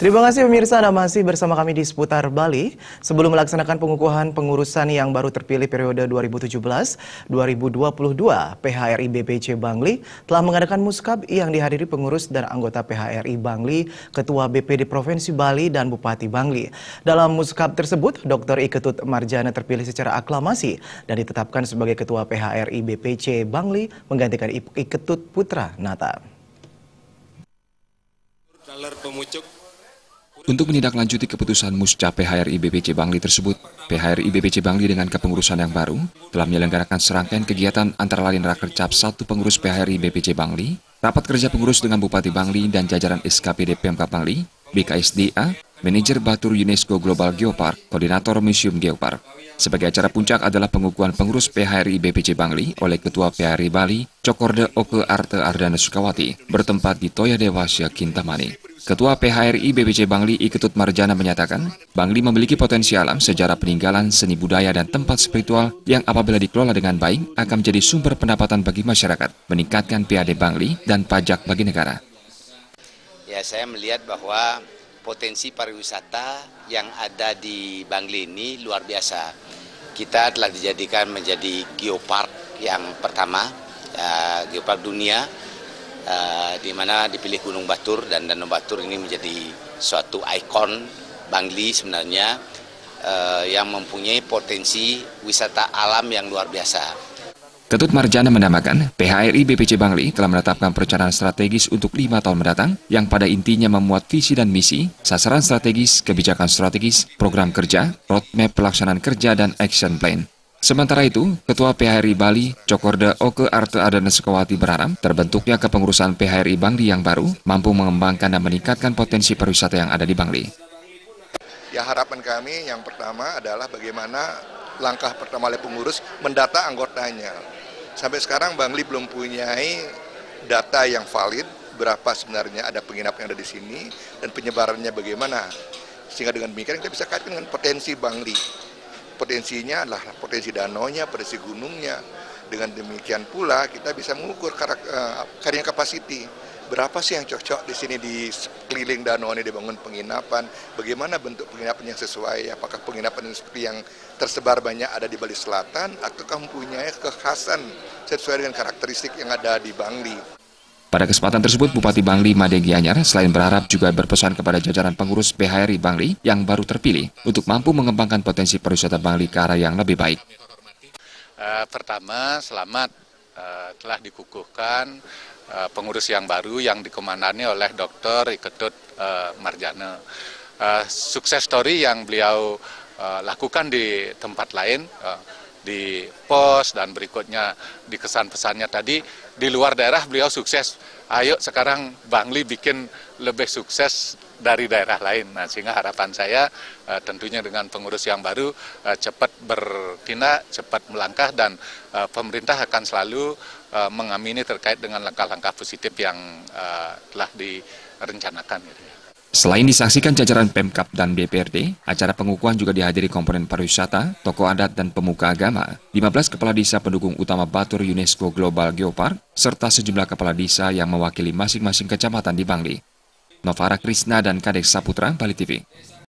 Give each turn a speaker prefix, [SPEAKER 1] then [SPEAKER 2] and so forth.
[SPEAKER 1] Terima kasih pemirsa, Anda masih bersama kami di Seputar Bali. Sebelum melaksanakan pengukuhan pengurusan yang baru terpilih periode 2017-2022, PHRI BPC Bangli telah mengadakan muskab yang dihadiri pengurus dan anggota PHRI Bangli, Ketua BPD Provinsi Bali dan Bupati Bangli. Dalam muskab tersebut, Dr. Iketut Marjana terpilih secara aklamasi dan ditetapkan sebagai Ketua PHRI BPC Bangli menggantikan Iketut Putra Nata.
[SPEAKER 2] Untuk menindaklanjuti keputusan Musca PHRI BPC Bangli tersebut, PHRI BPC Bangli dengan kepengurusan yang baru telah menyelenggarakan serangkaian kegiatan antara lain Rakercap 1 pengurus PHRI BPC Bangli, rapat kerja pengurus dengan Bupati Bangli dan jajaran SKPD Pemkab Bangli, BKSDA, manajer Batur UNESCO Global Geopark, koordinator Museum Geopark. Sebagai acara puncak adalah pengukuhan pengurus PHRI BPC Bangli oleh Ketua PHRI Bali, Cokorda Oke Arte Ardana Sukawati, bertempat di Toya Dewasya Kintamani. Ketua PHRI BPC Bangli Iketut Marjana menyatakan, Bangli memiliki potensi alam, sejarah peninggalan, seni budaya, dan tempat spiritual yang apabila dikelola dengan baik akan menjadi sumber pendapatan bagi masyarakat, meningkatkan PAD Bangli dan pajak bagi negara.
[SPEAKER 3] Ya, saya melihat bahwa potensi pariwisata yang ada di Bangli ini luar biasa. Kita telah dijadikan menjadi geopark yang pertama, geopark dunia, di mana dipilih Gunung Batur, dan Danau Batur ini menjadi suatu ikon Bangli sebenarnya yang mempunyai potensi wisata alam yang luar biasa.
[SPEAKER 2] Ketut Marjana menambahkan, PHRI BPC Bangli telah menetapkan perencanaan strategis untuk 5 tahun mendatang yang pada intinya memuat visi dan misi, sasaran strategis, kebijakan strategis, program kerja, roadmap pelaksanaan kerja, dan action plan. Sementara itu, Ketua PHRI Bali, Cokorda Oke Arte Ardana Sukawati berharap terbentuknya kepengurusan PHRI Bangli yang baru mampu mengembangkan dan meningkatkan potensi pariwisata yang ada di Bangli.
[SPEAKER 4] Ya, harapan kami yang pertama adalah bagaimana langkah pertama oleh pengurus mendata anggotanya. Sampai sekarang Bangli belum punyai data yang valid berapa sebenarnya ada penginap yang ada di sini dan penyebarannya bagaimana. Sehingga dengan demikian kita bisa kaitkan dengan potensi Bangli. Potensinya adalah potensi danaunya, potensi gunungnya. Dengan demikian pula kita bisa mengukur carrying capacity. Berapa sih yang cocok di sini di sekeliling danau ini dibangun penginapan? Bagaimana bentuk penginapan yang sesuai? Apakah penginapan seperti yang tersebar banyak ada di Bali Selatan ataukah mempunyai kekhasan sesuai dengan karakteristik yang ada di Bangli?
[SPEAKER 2] Pada kesempatan tersebut, Bupati Bangli Made Gianyar selain berharap juga berpesan kepada jajaran pengurus PHRI Bangli yang baru terpilih untuk mampu mengembangkan potensi pariwisata Bangli ke arah yang lebih baik.
[SPEAKER 5] Pertama, selamat telah dikukuhkan pengurus yang baru yang dikomandani oleh Dr. Iketut Marjana. Sukses story yang beliau lakukan di tempat lain, di pos dan berikutnya di kesan-pesannya tadi, di luar daerah beliau sukses. Ayo sekarang Bangli bikin lebih sukses dari daerah lain. Nah, sehingga harapan saya tentunya dengan pengurus yang baru cepat bertindak, cepat melangkah, dan pemerintah akan selalu mengamini terkait dengan langkah-langkah positif yang telah direncanakan.
[SPEAKER 2] Selain disaksikan jajaran Pemkab dan DPRD, acara pengukuhan juga dihadiri komponen pariwisata, tokoh adat dan pemuka agama, 15 kepala desa pendukung utama Batur UNESCO Global Geopark, serta sejumlah kepala desa yang mewakili masing-masing kecamatan di Bangli. Novara Krisna dan Kadek Saputra, Bali TV.